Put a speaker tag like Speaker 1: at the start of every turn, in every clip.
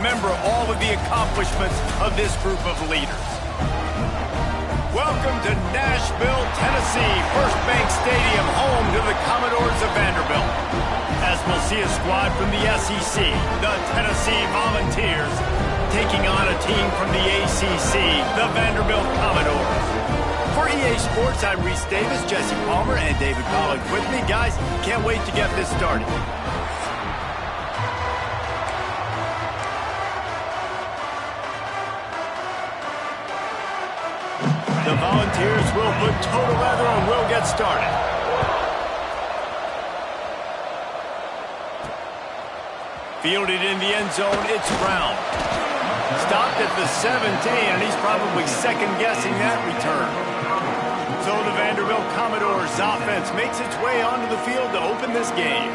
Speaker 1: Remember all of the accomplishments of this group of leaders. Welcome to Nashville, Tennessee, First Bank Stadium, home to the Commodores of Vanderbilt. As we'll see a squad from the SEC, the Tennessee Volunteers, taking on a team from the ACC, the Vanderbilt Commodores. For EA Sports, I'm Reese Davis, Jesse Palmer, and David Pollack with me. Guys, can't wait to get this started. The Volunteers will put total leather and we'll get started. Fielded in the end zone, it's Brown. Stopped at the 17, and he's probably second-guessing that return. So the Vanderbilt Commodores offense makes its way onto the field to open this game.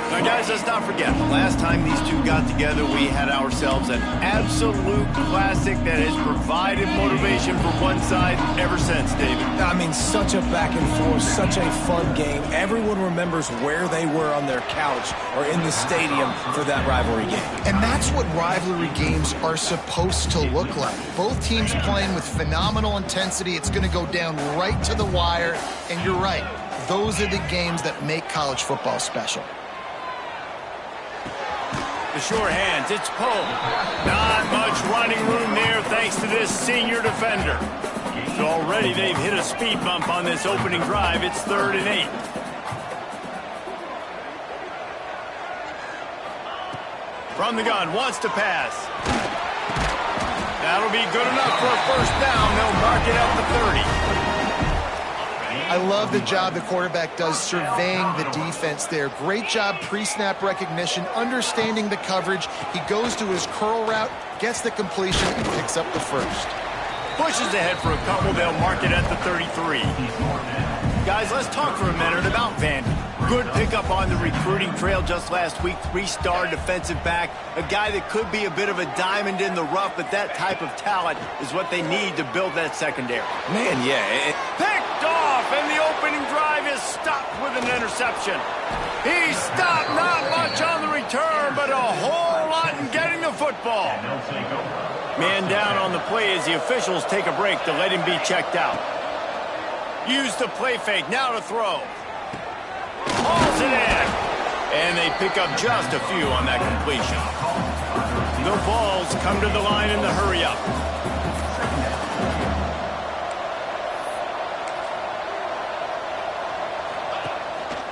Speaker 1: Now, guys, let's not forget, the last time these two got together, we had ourselves an absolute classic that has provided motivation for one side ever since, David.
Speaker 2: I mean, such a back and forth, such a fun game. Everyone remembers where they were on their couch or in the stadium for that rivalry game.
Speaker 3: And that's what rivalry games are supposed to look like. Both teams playing with phenomenal intensity. It's going to go down right to the wire. And you're right, those are the games that make college football special.
Speaker 1: The short hands, it's Poe. Not much running room there thanks to this senior defender. So already they've hit a speed bump on this opening drive. It's 3rd and 8. From the gun, wants to pass. That'll be good enough for a first down. They'll mark it up to 30.
Speaker 3: I love the job the quarterback does surveying the defense there. Great job pre-snap recognition, understanding the coverage. He goes to his curl route, gets the completion, and picks up the first.
Speaker 1: Pushes ahead for a couple. They'll mark it at the 33. Guys, let's talk for a minute about Vandy. Good pickup on the recruiting trail just last week. 3-star defensive back. A guy that could be a bit of a diamond in the rough, but that type of talent is what they need to build that secondary.
Speaker 2: Man, yeah.
Speaker 1: Picked off, and the opening drive is stopped with an interception. He stopped, not much on the return, but a whole lot in getting the football. Man down on the play as the officials take a break to let him be checked out. Use the play fake, now to throw. Hauls it in. And they pick up just a few on that completion. The balls come to the line in the hurry-up.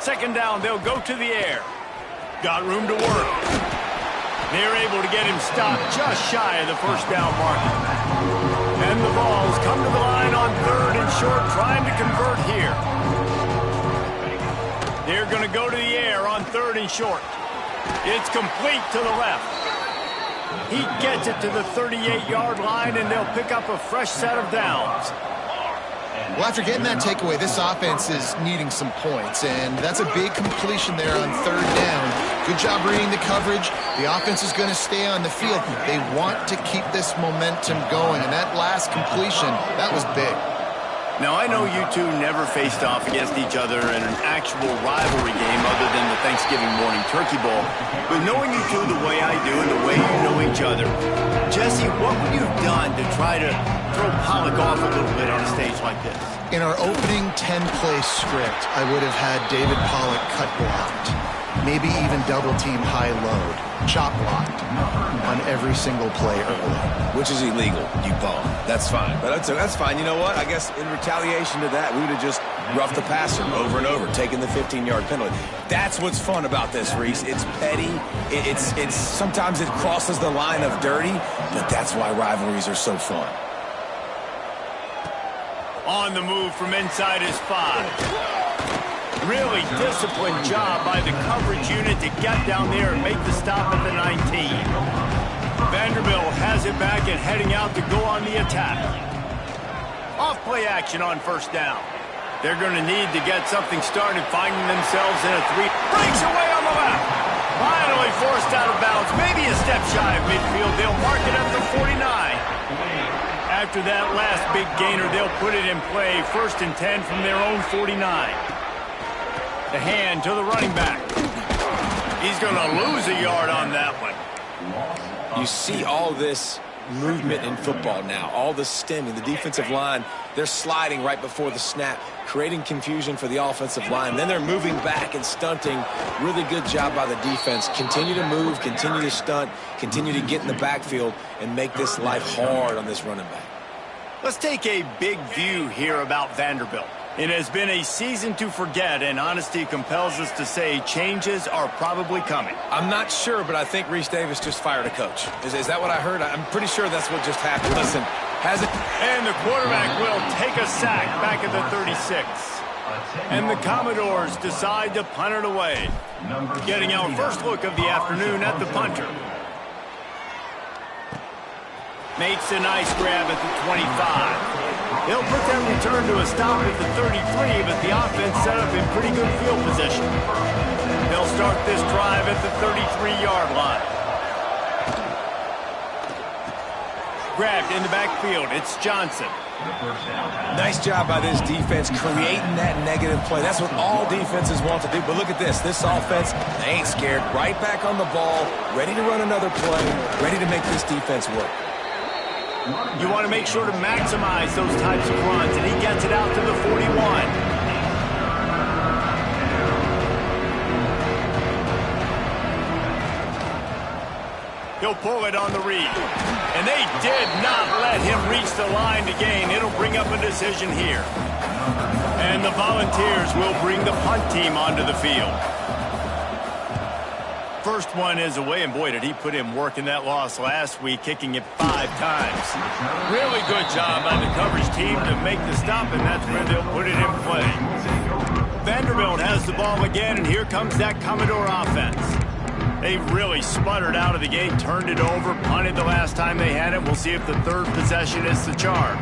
Speaker 1: Second down, they'll go to the air. Got room to work. They're able to get him stopped just shy of the first down mark. And the balls come to the line on 3rd and short, trying to convert here. They're going to go to the air on 3rd and short. It's complete to the left. He gets it to the 38-yard line, and they'll pick up a fresh set of downs.
Speaker 3: Well, after getting that takeaway, this offense is needing some points, and that's a big completion there on 3rd down. Good job reading the coverage. The offense is going to stay on the field. They want to keep this momentum going, and that last completion, that was big.
Speaker 1: Now, I know you two never faced off against each other in an actual rivalry game other than the Thanksgiving morning turkey bowl. But knowing you two the way I do and the way you know each other, Jesse, what would you have done to try to throw Pollack off a little bit on a stage like this?
Speaker 3: In our opening 10-play script, I would have had David Pollack cut blocked. Maybe even double-team high-load, chop blocked on every single play early.
Speaker 2: Which is illegal, you bum. That's fine. But that's fine. You know what? I guess in retaliation to that, we would have just roughed the passer over and over, taking the 15-yard penalty. That's what's fun about this, Reese. It's petty. It's sometimes it crosses the line of dirty, but that's why rivalries are so fun.
Speaker 1: On the move from inside his 5. Really disciplined job by the coverage unit to get down there and make the stop at the 19. Vanderbilt has it back and heading out to go on the attack. Off play action on 1st down. They're going to need to get something started, finding themselves in a 3. Breaks away on the left. Finally forced out of bounds. Maybe a step shy of midfield. They'll mark it up to 49. After that last big gainer, they'll put it in play. 1st and 10 from their own 49. The hand to the running back. He's going to lose a yard on that one.
Speaker 2: You see all this movement in football now, all the stemming, the defensive line, they're sliding right before the snap, creating confusion for the offensive line. Then they're moving back and stunting. Really good job by the defense. Continue to move, continue to stunt, continue to get in the backfield and make this life hard on this running back.
Speaker 1: Let's take a big view here about Vanderbilt. It has been a season to forget, and honesty compels us to say changes are probably coming.
Speaker 2: I'm not sure, but I think Reese Davis just fired a coach. Is that what I heard? I'm pretty sure that's what just happened. Listen, has it?
Speaker 1: And the quarterback will take a sack back at the 36. And the Commodores decide to punt it away. Getting our first look of the afternoon at the punter. Makes a nice grab at the 25. He'll put that return to a stop at the 33, but the offense set up in pretty good field position. They'll start this drive at the 33-yard line. Grabbed in the backfield. It's Johnson.
Speaker 2: Nice job by this defense creating that negative play. That's what all defenses want to do. But look at this. This offense, they ain't scared. Right back on the ball, ready to run another play, ready to make this defense work.
Speaker 1: You want to make sure to maximize those types of runs, and he gets it out to the 41. He'll pull it on the read. And they did not let him reach the line to gain. It'll bring up a decision here. And the Volunteers will bring the punt team onto the field. First one is away, and boy, did he put in work in that loss last week, kicking it 5 times. Really good job by the coverage team to make the stop, and that's where they'll put it in play. Vanderbilt has the ball again, and here comes that Commodore offense. They really sputtered out of the gate, turned it over, punted the last time they had it. We'll see if the third possession is the charm.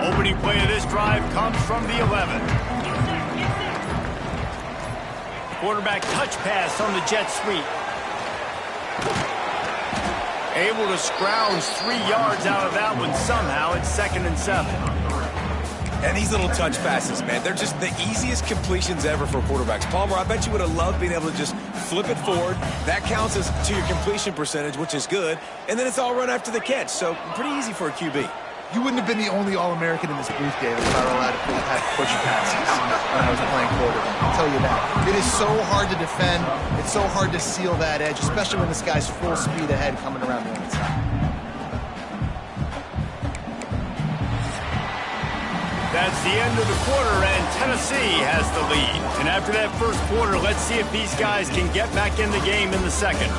Speaker 1: Opening play of this drive comes from the 11. Quarterback touch pass on the jet sweep. Able to scrounge 3 yards out of that one somehow. It's 2nd and 7.
Speaker 2: And these little touch passes, man, they're just the easiest completions ever for quarterbacks. Palmer, I bet you would have loved being able to just flip it forward. That counts as to your completion percentage, which is good. And then it's all run after the catch. So pretty easy for a QB.
Speaker 3: You wouldn't have been the only All-American in this booth, David, if I were allowed to have push passes when I was playing quarterback. I'll tell you that. It is so hard to defend. It's so hard to seal that edge, especially when this guy's full speed ahead coming around the inside.
Speaker 1: That's the end of the quarter, and Tennessee has the lead. And after that first quarter, let's see if these guys can get back in the game in the second.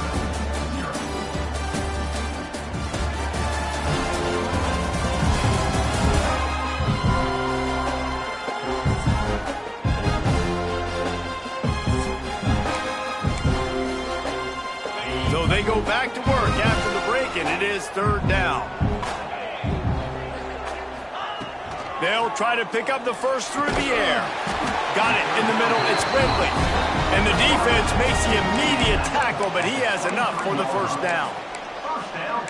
Speaker 1: So they go back to work after the break, and it is 3rd down. They'll try to pick up the first through the air. Got it in the middle. It's Ridley. And the defense makes the immediate tackle, but he has enough for the first down.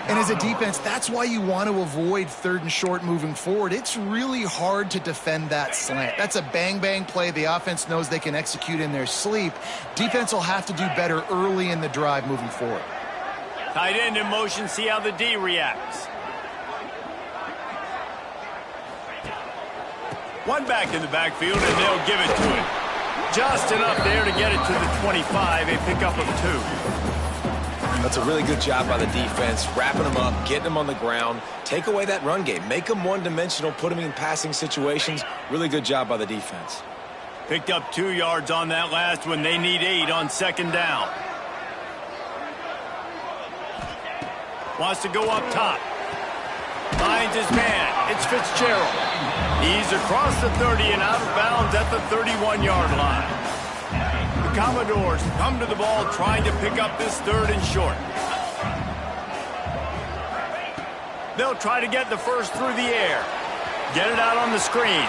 Speaker 3: And as a defense, that's why you want to avoid 3rd and short moving forward. It's really hard to defend that slant. That's a bang-bang play the offense knows they can execute in their sleep. Defense will have to do better early in the drive moving forward.
Speaker 1: Tight end in motion, see how the D reacts. One back in the backfield, and they'll give it to him. Just enough there to get it to the 25, a pickup of 2.
Speaker 2: That's a really good job by the defense, wrapping them up, getting them on the ground, take away that run game, make them one-dimensional, put them in passing situations. Really good job by the defense.
Speaker 1: Picked up 2 yards on that last one. They need 8 on 2nd down. Wants to go up top. Finds his man. It's Fitzgerald. He's across the 30 and out of bounds at the 31-yard line. The Commodores come to the ball trying to pick up this 3rd and short. They'll try to get the first through the air. Get it out on the screen.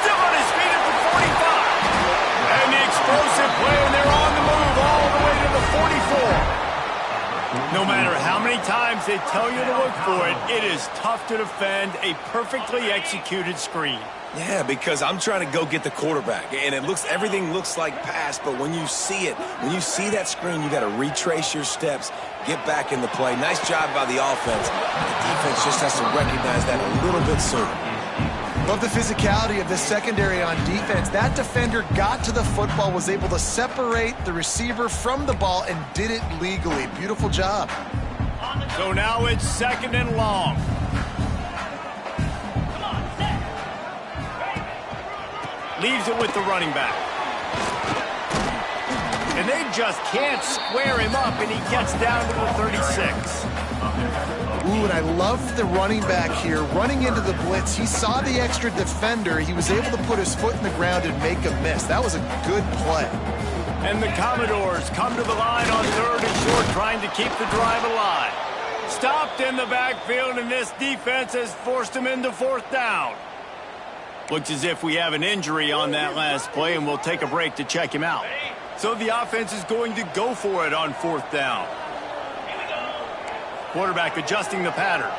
Speaker 1: Still on his feet at the 45. And the explosive play, and they're on the move all the way to the 44. No matter how many times they tell you to look for it, it is tough to defend a perfectly executed screen.
Speaker 2: Yeah, because I'm trying to go get the quarterback, and everything looks like pass, but when you see it, when you see that screen, you got to retrace your steps, get back in the play. Nice job by the offense. The defense just has to recognize that a little bit sooner.
Speaker 3: Love the physicality of the secondary on defense. That defender got to the football, was able to separate the receiver from the ball, and did it legally. Beautiful job.
Speaker 1: So now it's 2nd and long. Leaves it with the running back. And they just can't square him up, and he gets down to the 36.
Speaker 3: Ooh, and I love the running back here. Running into the blitz, he saw the extra defender. He was able to put his foot in the ground and make a miss. That was a good play.
Speaker 1: And the Commodores come to the line on 3rd and short, trying to keep the drive alive. Stopped in the backfield, and this defense has forced him into 4th down. Looks as if we have an injury on that last play, and we'll take a break to check him out. So the offense is going to go for it on 4th down. Quarterback adjusting the pattern.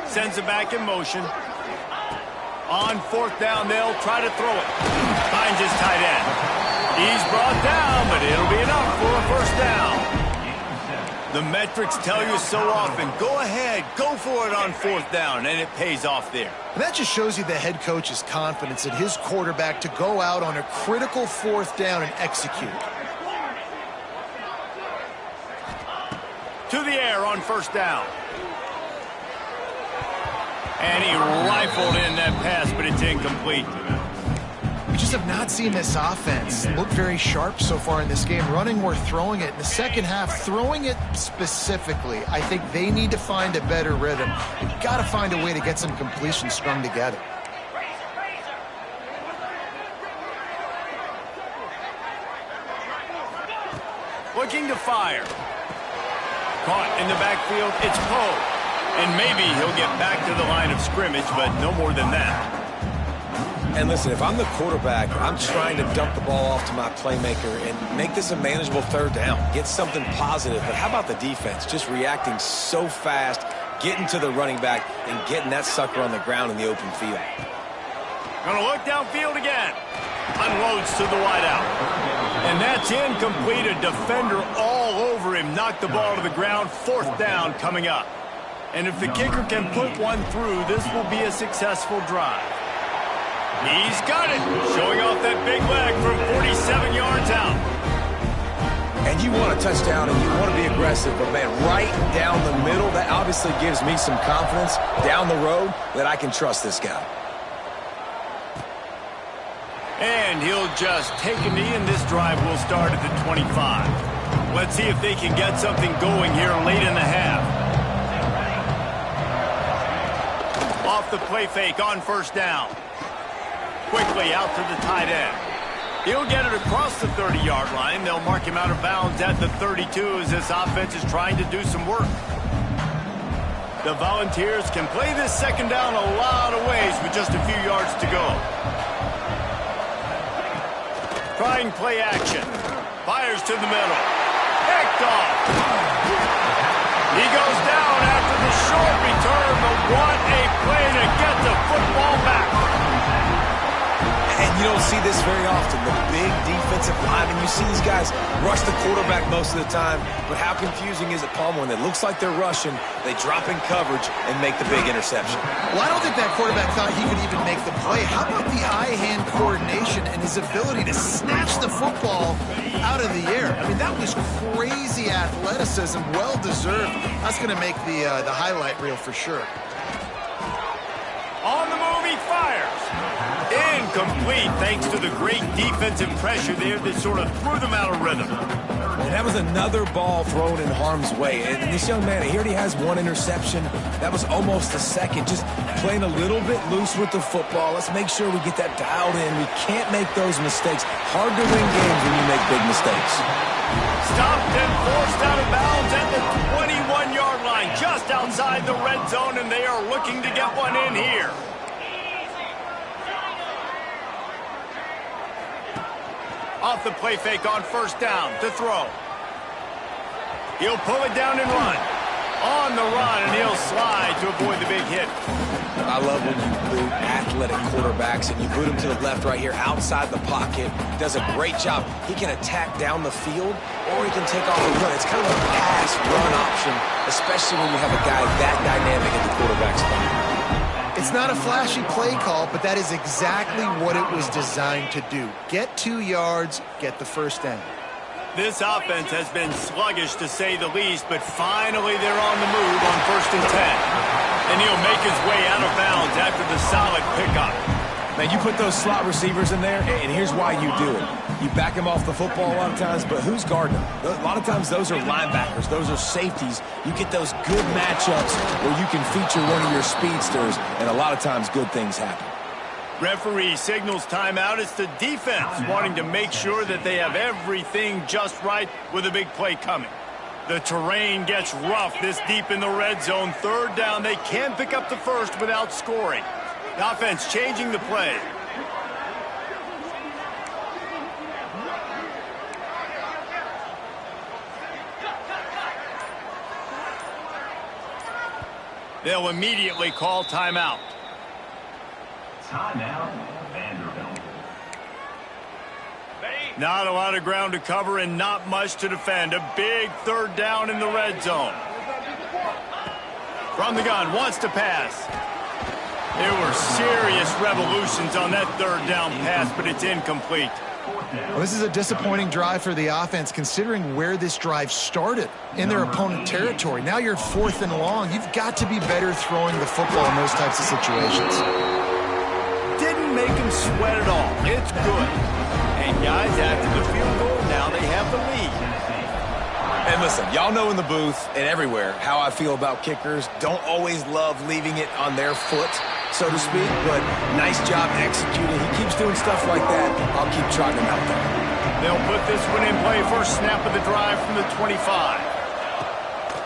Speaker 1: Sends it back in motion. On 4th down, they'll try to throw it. Finds his tight end. He's brought down, but it'll be enough for a 1st down. The metrics tell you so often, go ahead, go for it on 4th down, and it pays off there.
Speaker 3: And that just shows you the head coach's confidence in his quarterback to go out on a critical 4th down and execute.
Speaker 1: To the air on 1st down. And he rifled in that pass, but it's incomplete.
Speaker 3: We just have not seen this offense look very sharp so far in this game, running or throwing it. In the second half, throwing it specifically, I think they need to find a better rhythm. They've got to find a way to get some completions strung together.
Speaker 1: Looking to fire. Caught in the backfield, it's Poe. And maybe he'll get back to the line of scrimmage, but no more than that.
Speaker 2: And listen, if I'm the quarterback, I'm trying to dump the ball off to my playmaker and make this a manageable 3rd down. Get something positive. But how about the defense? Just reacting so fast, getting to the running back, and getting that sucker on the ground in the open field.
Speaker 1: Gonna look downfield again. Unloads to the wideout. And that's incomplete. A defender all over him. Knocked the ball to the ground. 4th down coming up. And if the kicker can put one through, this will be a successful drive. He's got it. Showing off that big leg from 47 yards out.
Speaker 2: And you want a touchdown and you want to be aggressive, but man, right down the middle, that obviously gives me some confidence down the road that I can trust this guy.
Speaker 1: And he'll just take a knee, and this drive will start at the 25. Let's see if they can get something going here late in the half. Off the play fake on 1st down. Quickly out to the tight end. He'll get it across the 30-yard line. They'll mark him out of bounds at the 32 as this offense is trying to do some work. The Volunteers can play this 2nd down a lot of ways with just a few yards to go. Trying play action. Fires to the middle. Picked off. He goes down after the short return, but what a play to get the football back.
Speaker 2: And you don't see this very often, the big defensive linemen. You see these guys rush the quarterback most of the time, but how confusing is it, Palmer, when it looks like they're rushing, they drop in coverage and make the big interception?
Speaker 3: Well, I don't think that quarterback thought he could even make the play. How about the eye-hand coordination and his ability to snatch the football out of the air? I mean, that was crazy athleticism, well-deserved. That's going to make the highlight reel for sure.
Speaker 1: On the move, he fires. Incomplete, thanks to the great defensive pressure there that sort of threw them out of rhythm.
Speaker 2: And that was another ball thrown in harm's way. And this young man, he already has one interception. That was almost a second. Just playing a little bit loose with the football. Let's make sure we get that dialed in. We can't make those mistakes. Hard to win games when you make big mistakes.
Speaker 1: Stopped and forced out of bounds at the 21-yard line, just outside the red zone, and they are looking to get one in here. Off the play fake on 1st down to throw. He'll pull it down and run. On the run, and he'll slide to avoid the big hit.
Speaker 2: I love when you boot athletic quarterbacks, and you boot him to the left right here outside the pocket. Does a great job. He can attack down the field, or he can take off and run. It's kind of a pass-run option, especially when you have a guy that dynamic at the quarterback spot.
Speaker 3: It's not a flashy play call, but that is exactly what it was designed to do. Get 2 yards, get the first down.
Speaker 1: This offense has been sluggish, to say the least, but finally they're on the move on 1st and 10. And he'll make his way out of bounds after the solid pickup.
Speaker 2: Man, you put those slot receivers in there, and here's why you do it. You back them off the football a lot of times, but who's guarding them? A lot of times those are linebackers. Those are safeties. You get those good matchups where you can feature one of your speedsters, and a lot of times good things happen.
Speaker 1: Referee signals timeout. It's the defense wanting to make sure that they have everything just right with a big play coming. The terrain gets rough this deep in the red zone. 3rd down, they can pick up the first without scoring. The offense changing the play. They'll immediately call timeout. Not a lot of ground to cover and not much to defend. A big 3rd down in the red zone. From the gun, wants to pass. There were serious revolutions on that 3rd down pass, but it's incomplete.
Speaker 3: Well, this is a disappointing drive for the offense, considering where this drive started, in their opponent territory. Now you're 4th and long. You've got to be better throwing the football in those types of situations.
Speaker 1: Didn't make him sweat at all. It's good. And guys, after the field goal, now they have the lead.
Speaker 2: And listen, y'all know in the booth and everywhere how I feel about kickers. Don't always love leaving it on their foot, so to speak, but nice job executing. He keeps doing stuff like that. I'll keep trotting him out there.
Speaker 1: They'll put this one in play. First snap of the drive from the 25.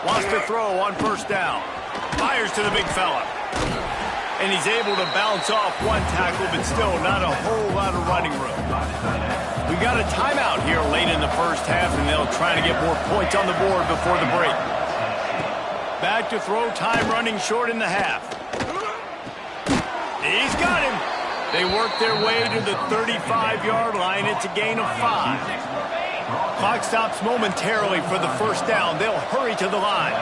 Speaker 1: Wants to throw on 1st down. Fires to the big fella. And he's able to bounce off one tackle, but still not a whole lot of running room. We got a timeout here late in the 1st half, and they'll try to get more points on the board before the break. Back to throw, time running short in the half. He's got him. They work their way to the 35-yard line. It's a gain of 5. Clock stops momentarily for the 1st down. They'll hurry to the line.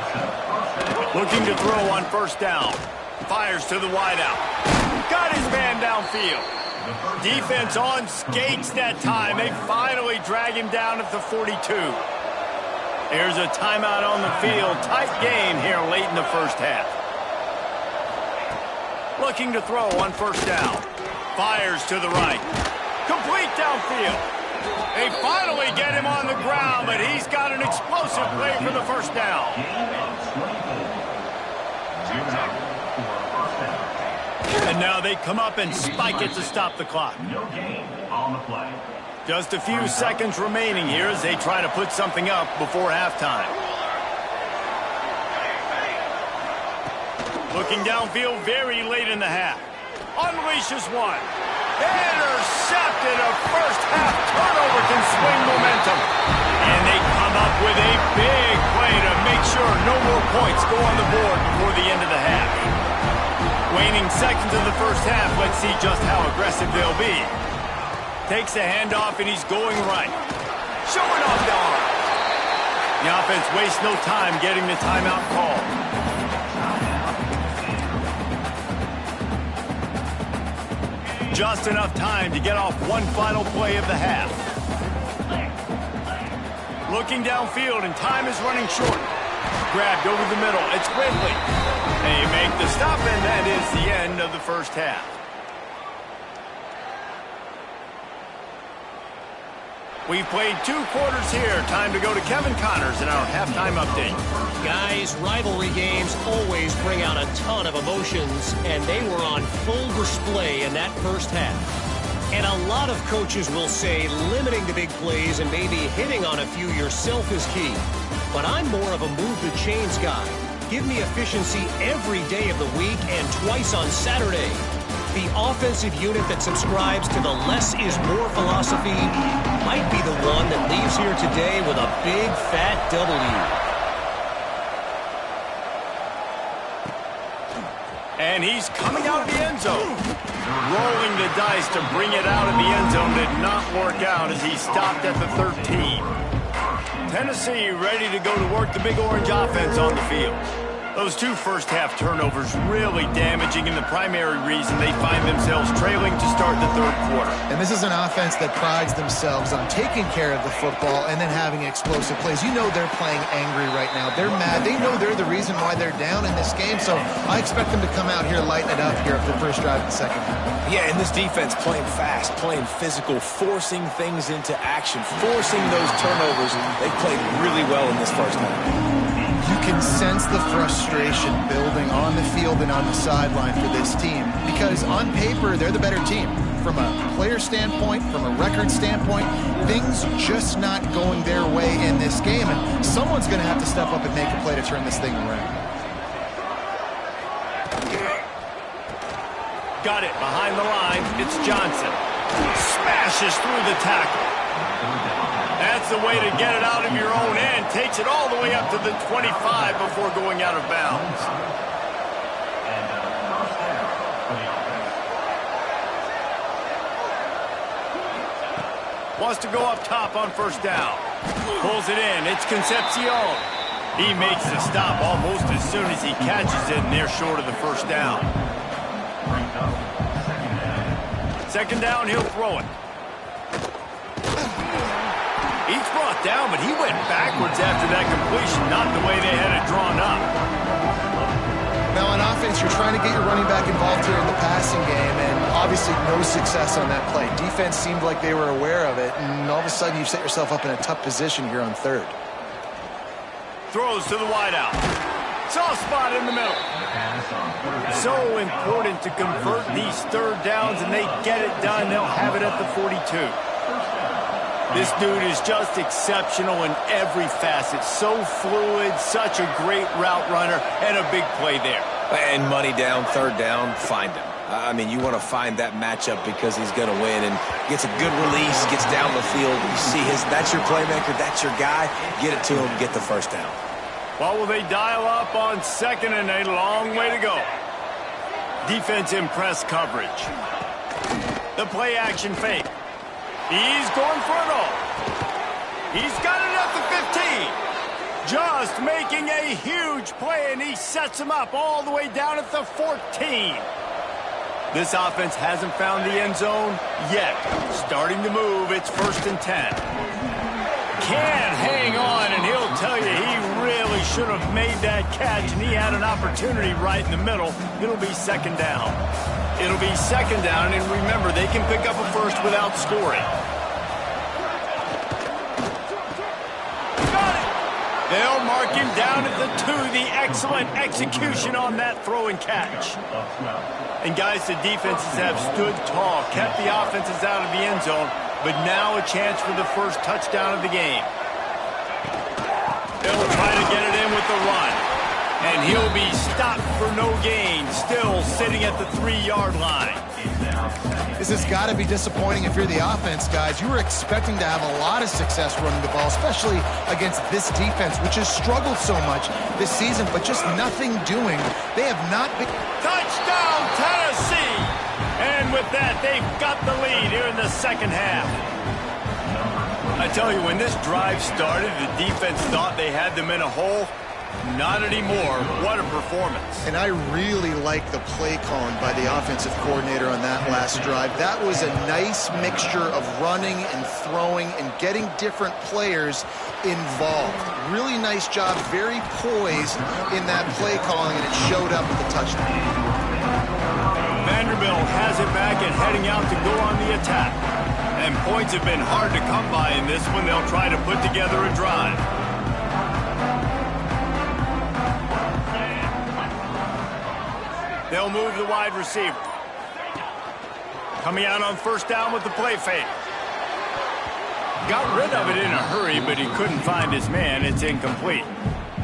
Speaker 1: Looking to throw on 1st down. Fires to the wideout. Got his man downfield. Defense on skates that time. They finally drag him down at the 42. Here's a timeout on the field. Tight game here late in the 1st half. Looking to throw on 1st down. Fires to the right. Complete downfield. They finally get him on the ground, but he's got an explosive play for the 1st down. And now they come up and spike it to stop the clock.
Speaker 4: No gain on the play.
Speaker 1: Just a few seconds remaining here as they try to put something up before halftime. Looking downfield very late in the half. Unleashes one. Intercepted. A 1st half turnover can swing momentum. And they come up with a big play to make sure no more points go on the board before the end of the half. Waning seconds in the 1st half. Let's see just how aggressive they'll be. Takes a handoff and he's going right. Showing off the arm. The offense wastes no time getting the timeout call. Just enough time to get off one final play of the half. Looking downfield and time is running short. Grabbed over the middle. It's Ridley. They make the stop and that is the end of the 1st half. We've played 2 quarters here. Time to go to Kevin Connors in our halftime update.
Speaker 5: Guys, rivalry games always bring out a ton of emotions, and they were on full display in that 1st half. And a lot of coaches will say limiting the big plays and maybe hitting on a few yourself is key. But I'm more of a move the chains guy. Give me efficiency every day of the week and twice on Saturday. The offensive unit that subscribes to the less is more philosophy might be the one that leaves here today with a big fat W.
Speaker 1: And he's coming out of the end zone. Rolling the dice to bring it out of the end zone did not work out as he stopped at the 13. Tennessee ready to go to work the Big Orange offense on the field. Those two first-half turnovers really damaging, and the primary reason they find themselves trailing to start the third quarter.
Speaker 3: And this is an offense that prides themselves on taking care of the football and then having explosive plays. You know they're playing angry right now. They're mad. They know they're the reason why they're down in this game, so I expect them to come out here, lighten it up here for the first drive of the second half.
Speaker 2: Yeah, and this defense playing fast, playing physical, forcing things into action, forcing those turnovers. They played really well in this first half.
Speaker 3: You can sense the frustration building on the field and on the sideline for this team because on paper, they're the better team. From a player standpoint, from a record standpoint, things just not going their way in this game, and someone's going to have to step up and make a play to turn this thing around.
Speaker 1: Got it behind the line. It's Johnson. Smashes through the tackle. That's the way to get it out of your own end. Takes it all the way up to the 25 before going out of bounds. Wants to go up top on first down. Pulls it in. It's Concepcion. He makes the stop almost as soon as he catches it, and they're short of the first down. Second down, he'll throw it. He's brought down, but he went backwards after that completion, not the way they had it drawn up.
Speaker 3: Now, on offense, you're trying to get your running back involved here in the passing game, and obviously no success on that play. Defense seemed like they were aware of it, and all of a sudden you've set yourself up in a tough position here on third.
Speaker 1: Throws to the wideout. Soft spot in the middle. So important to convert these third downs, and they get it done. They'll have it at the 42. This dude is just exceptional in every facet. So fluid, such a great route runner, and a big play there.
Speaker 2: And money down, third down, find him. I mean, you want to find that matchup because he's going to win and gets a good release, gets down the field. You see that's your playmaker, that's your guy. Get it to him, get the first down.
Speaker 1: Well, will they dial up on second and a long way to go? Defense in press coverage. The play action fake. He's going for it all. He's got it at the 15. Just making a huge play, and he sets him up all the way down at the 14. This offense hasn't found the end zone yet. Starting to move, it's 1st and 10. Can't hang on, and he'll tell you he really should have made that catch, and he had an opportunity right in the middle. It'll be second down. It'll be second down, and remember, they can pick up a first without scoring. Got it! They'll mark him down at the 2. The excellent execution on that throw and catch. And guys, the defenses have stood tall, kept the offenses out of the end zone, but now a chance for the first touchdown of the game. They'll try to get it in with the run. And he'll be stopped for no gain, still sitting at the 3-yard line.
Speaker 3: This has got to be disappointing if you're the offense, guys. You were expecting to have a lot of success running the ball, especially against this defense, which has struggled so much this season, but just nothing doing. They have not been...
Speaker 1: Touchdown, Tennessee! And with that, they've got the lead here in the second half. I tell you, when this drive started, the defense thought they had them in a hole. Not anymore. What a performance.
Speaker 3: And I really like the play calling by the offensive coordinator on that last drive. That was a nice mixture of running and throwing and getting different players involved. Really nice job, very poised in that play calling, and it showed up with the touchdown.
Speaker 1: Vanderbilt has it back and heading out to go on the attack. And points have been hard to come by in this one. They'll try to put together a drive. They'll move the wide receiver. Coming out on first down with the play fake. Got rid of it in a hurry, but he couldn't find his man. It's incomplete.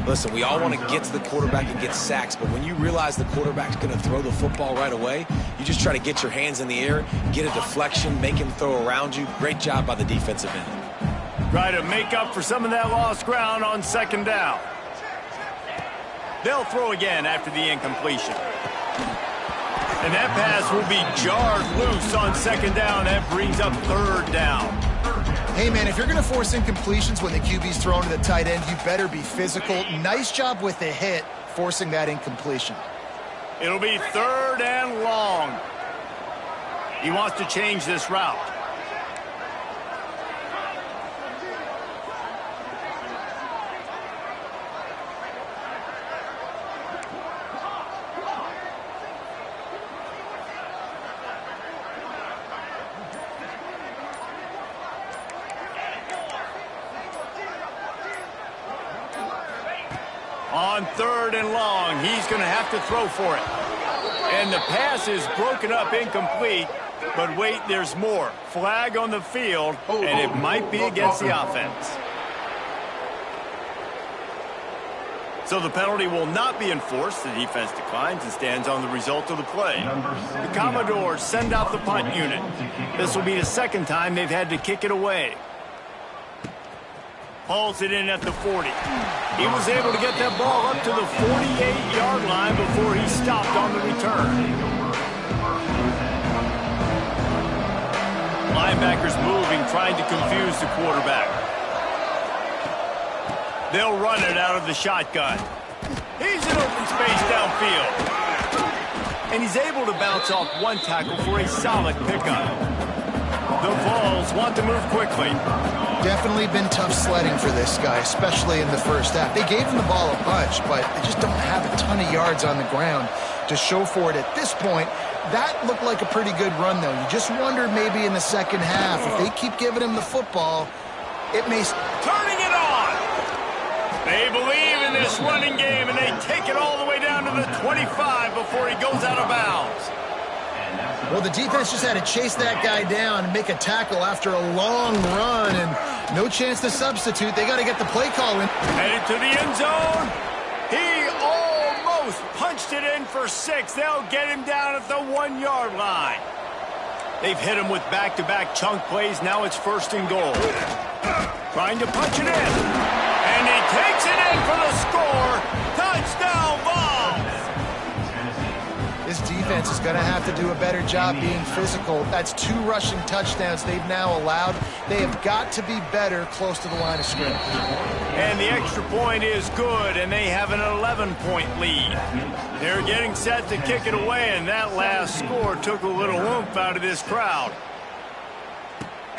Speaker 2: Listen, we all want to get to the quarterback and get sacks, but when you realize the quarterback's going to throw the football right away, you just try to get your hands in the air, get a deflection, make him throw around you. Great job by the defensive end.
Speaker 1: Try to make up for some of that lost ground on second down. They'll throw again after the incompletion. And that pass will be jarred loose on second down. That brings up third down.
Speaker 3: Hey, man, if you're going to force incompletions when the QB's thrown to the tight end, you better be physical. Nice job with the hit, forcing that incompletion.
Speaker 1: It'll be third and long. He wants to change this route. On third and long, he's going to have to throw for it. And the pass is broken up incomplete. But wait, there's more. Flag on the field, and it might be against the offense. So the penalty will not be enforced. The defense declines and stands on the result of the play. The Commodores send out the punt unit. This will be the second time they've had to kick it away. Hauls it in at the 40. He was able to get that ball up to the 48-yard line before he stopped on the return. Linebackers moving, trying to confuse the quarterback. They'll run it out of the shotgun. He's in open space downfield. And he's able to bounce off one tackle for a solid pickup. The Vols want to move quickly.
Speaker 3: Definitely been tough sledding for this guy, especially in the first half. They gave him the ball a bunch, but they just don't have a ton of yards on the ground to show for it at this point. That looked like a pretty good run, though. You just wonder maybe in the second half, if they keep giving him the football, it may...
Speaker 1: Turning it on! They believe in this running game, and they take it all the way down to the 25 before he goes out of bounds.
Speaker 3: Well, the defense just had to chase that guy down and make a tackle after a long run, and no chance to substitute. They got to get the play call in.
Speaker 1: Headed to the end zone. He almost punched it in for 6. They'll get him down at the 1-yard line. They've hit him with back-to-back chunk plays. Now it's first and goal. Trying to punch it in. And he takes it in for the score. Touchdown, Vols!
Speaker 3: This defense is going to have to do a better job being physical. That's 2 rushing touchdowns they've now allowed. They have got to be better close to the line of scrimmage.
Speaker 1: And the extra point is good, and they have an 11-point lead. They're getting set to kick it away, and that last score took a little oomph out of this crowd.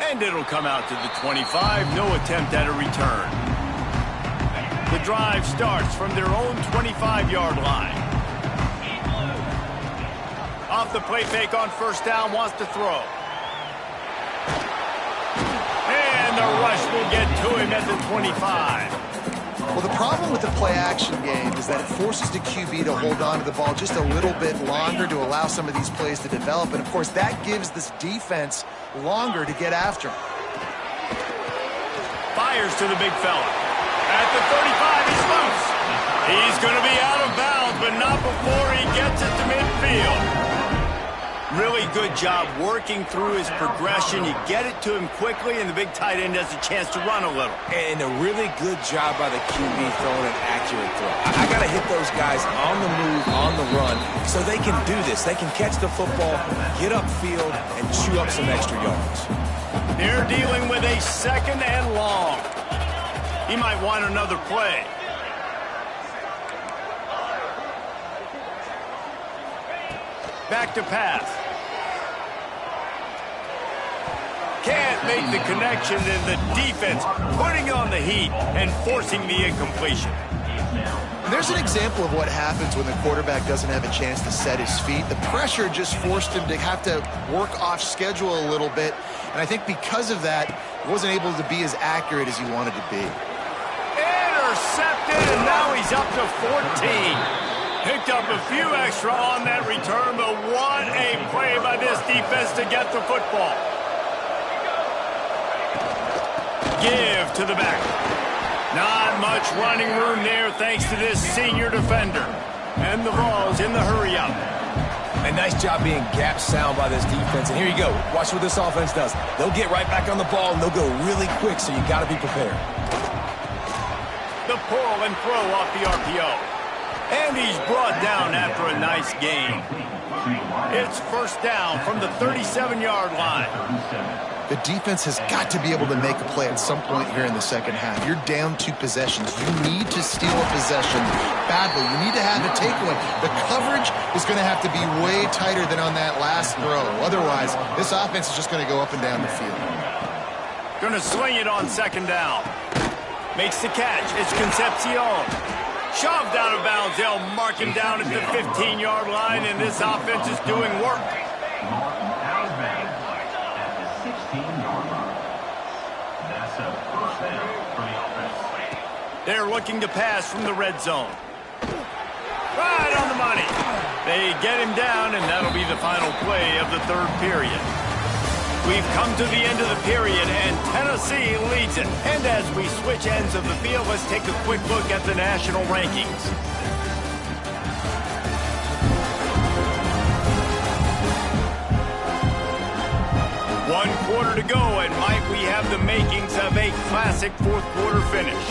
Speaker 1: And it'll come out to the 25. No attempt at a return. The drive starts from their own 25-yard line. Off the play fake on first down, wants to throw. And the rush will get to him at the 25.
Speaker 3: Well, the problem with the play-action game is that it forces the QB to hold on to the ball just a little bit longer to allow some of these plays to develop. And, of course, that gives this defense longer to get after him.
Speaker 1: Fires to the big fella. At the 35, he's loose. He's going to be out of bounds, but not before he gets it to midfield. Really good job working through his progression. You get it to him quickly, and the big tight end has a chance to run a little.
Speaker 2: And a really good job by the QB throwing an accurate throw. I got to hit those guys on the move, on the run, so they can do this. They can catch the football, get upfield, and chew up some extra yards.
Speaker 1: They're dealing with a second and long. He might want another play. Back to pass. Can't make the connection, and the defense putting on the heat and forcing the incompletion.
Speaker 3: There's an example of what happens when the quarterback doesn't have a chance to set his feet. The pressure just forced him to have to work off schedule a little bit, and I think because of that, he wasn't able to be as accurate as he wanted to be.
Speaker 1: Intercepted, and now he's up to 14. Picked up a few extra on that return, but what a play by this defense to get the football. Give to the back. Not much running room there thanks to this senior defender. And the Vols in the hurry-up.
Speaker 2: A nice job being gap sound by this defense. And here you go. Watch what this offense does. They'll get right back on the ball, and they'll go really quick, so you got to be prepared.
Speaker 1: The pull and throw off the RPO. And he's brought down after a nice gain. It's first down from the 37-yard line.
Speaker 3: The defense has got to be able to make a play at some point here in the second half. You're down 2 possessions. You need to steal a possession badly. You need to have a takeaway. The coverage is going to have to be way tighter than on that last throw. Otherwise, this offense is just going to go up and down the field.
Speaker 1: Going to swing it on second down. Makes the catch. It's Concepcion. Shoved out of bounds. They'll mark him down at the 15-yard line, and this offense is doing work. They're looking to pass from the red zone. Right on the money. They get him down, and that'll be the final play of the third period. We've come to the end of the period, and Tennessee leads it. And as we switch ends of the field, let's take a quick look at the national rankings. One quarter to go, and might we have the makings of a classic fourth quarter finish.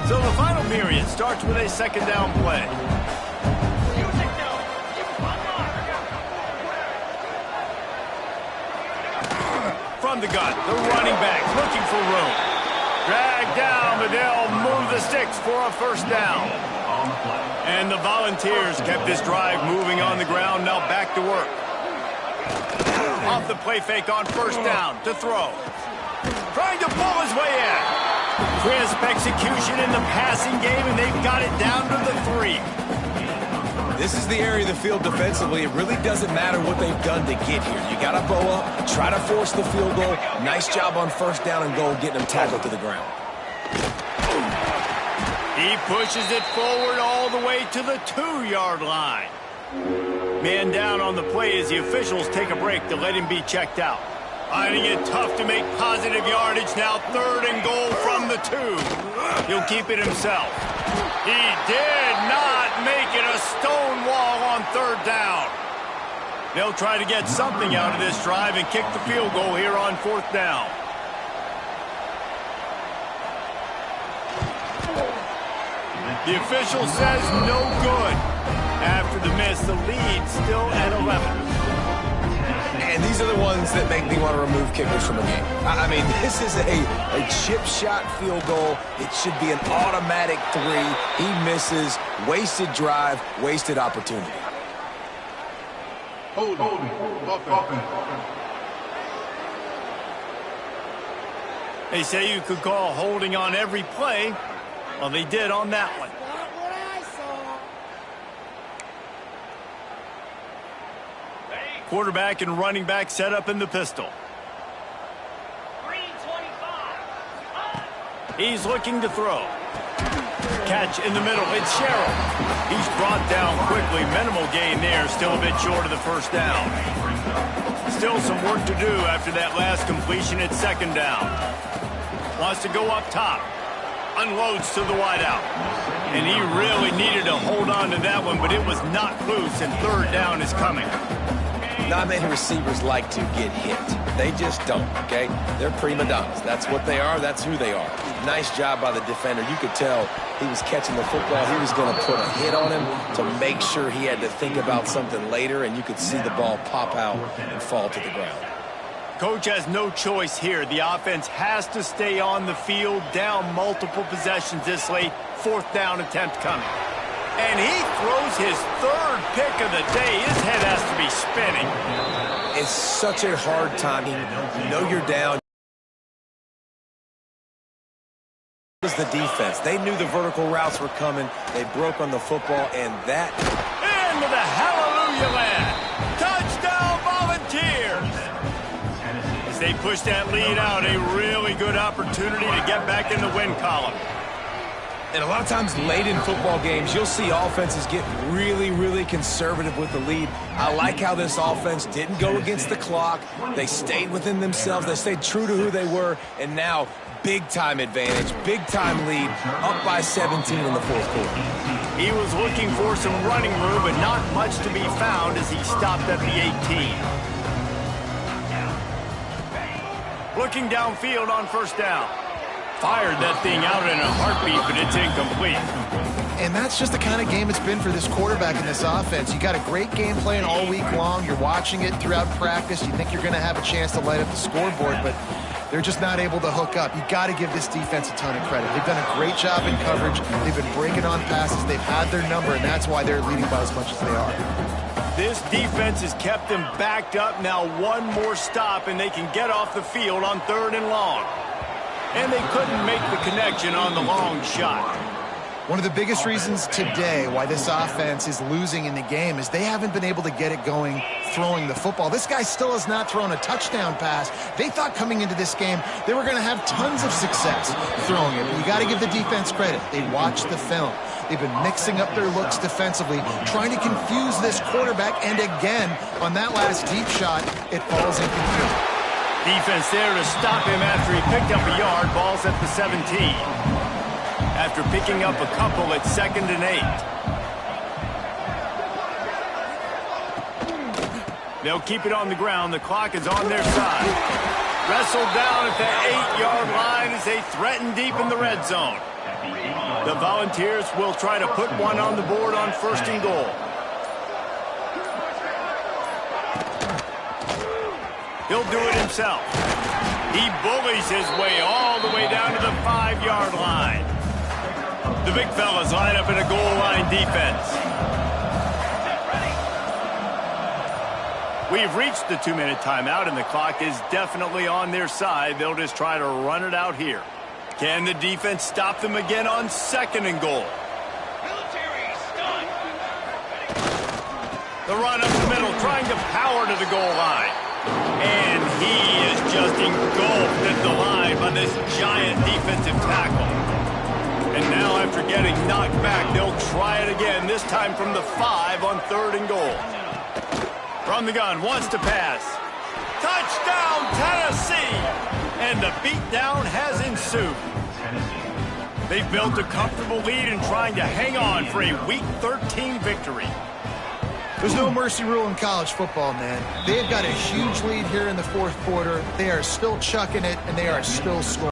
Speaker 1: So the final period starts with a second down play. From the gun, the running back looking for room. Dragged down, but they'll move the sticks for a first down. And the Volunteers kept this drive moving on the ground, now back to work. Off the play fake on first down to throw. Trying to pull his way in. Crisp execution in the passing game, and they've got it down to the 3.
Speaker 2: This is the area of the field defensively. It really doesn't matter what they've done to get here. You got to bow up, try to force the field goal. Nice job on first down and goal, getting them tackled to the ground.
Speaker 1: He pushes it forward all the way to the 2-yard line. Man down on the play as the officials take a break to let him be checked out. Finding it tough to make positive yardage now. 3rd and goal from the 2. He'll keep it himself. He did not make it a stone wall on 3rd down. They'll try to get something out of this drive and kick the field goal here on 4th down. The official says no good. After the miss, the lead still at 11.
Speaker 2: And these are the ones that make me want to remove kickers from a game. I mean, this is a chip shot field goal. It should be an automatic 3. He misses. Wasted drive, wasted opportunity.
Speaker 6: Hold on.
Speaker 1: They say you could call holding on every play. Well, they did on that one. Quarterback and running back set up in the pistol. He's looking to throw. Catch in the middle. It's Sherrill. He's brought down quickly. Minimal gain there. Still a bit short of the first down. Still some work to do after that last completion at 2nd down. Wants to go up top. Unloads to the wideout. And he really needed to hold on to that one, but it was knocked loose, and 3rd down is coming.
Speaker 2: Not many receivers like to get hit. They just don't, okay? They're prima donnas. That's what they are. That's who they are. Nice job by the defender. You could tell he was catching the football. He was going to put a hit on him to make sure he had to think about something later, and you could see the ball pop out and fall to the ground.
Speaker 1: Coach has no choice here. The offense has to stay on the field, down multiple possessions this late. 4th down attempt coming. And he throws his 3rd pick of the day. His head has to be spinning.
Speaker 2: It's such a hard time. You know you're down. It was the defense. They knew the vertical routes were coming. They broke on the football, and that...
Speaker 1: Into the hallelujah land. Touchdown, Volunteers. As they push that lead out, a really good opportunity to get back in the win column.
Speaker 2: And a lot of times late in football games, you'll see offenses get really, really conservative with the lead. I like how this offense didn't go against the clock. They stayed within themselves. They stayed true to who they were. And now, big-time advantage, big-time lead, up by 17 in the 4th quarter.
Speaker 1: He was looking for some running room, but not much to be found as he stopped at the 18. Looking downfield on first down. Fired that thing out in a heartbeat, but it's incomplete.
Speaker 3: And that's just the kind of game it's been for this quarterback in this offense. You got a great game plan all week long. You're watching it throughout practice. You think you're going to have a chance to light up the scoreboard, but they're just not able to hook up. You got to give this defense a ton of credit. They've done a great job in coverage. They've been breaking on passes. They've had their number, and that's why they're leading by as much as they are.
Speaker 1: This defense has kept them backed up. Now one more stop, and they can get off the field on 3rd and long. And they couldn't make the connection on the long shot.
Speaker 3: One of the biggest reasons today why this offense is losing in the game is they haven't been able to get it going throwing the football. This guy still has not thrown a touchdown pass. They thought coming into this game they were going to have tons of success throwing it. But you got to give the defense credit. They watched the film. They've been mixing up their looks defensively, trying to confuse this quarterback. And again, on that last deep shot, it falls incomplete.
Speaker 1: Defense there to stop him after he picked up a yard. Ball's at the 17. After picking up a couple at 2nd and 8. They'll keep it on the ground. The clock is on their side. Wrestled down at the 8-yard line as they threaten deep in the red zone. The Volunteers will try to put one on the board on 1st and goal. He'll do it himself. He bullies his way all the way down to the 5-yard line. The big fellas line up in a goal line defense. We've reached the 2-minute timeout, and the clock is definitely on their side. They'll just try to run it out here. Can the defense stop them again on 2nd and goal? The run up the middle, trying to power to the goal line. And he is just engulfed at the line by this giant defensive tackle. And now after getting knocked back, they'll try it again, this time from the 5 on 3rd and goal. From the gun, wants to pass. Touchdown, Tennessee! And the beatdown has ensued. They've built a comfortable lead and trying to hang on for a Week 13 victory.
Speaker 3: There's no mercy rule in college football, man. They've got a huge lead here in the 4th quarter. They are still chucking it, and they are still scoring.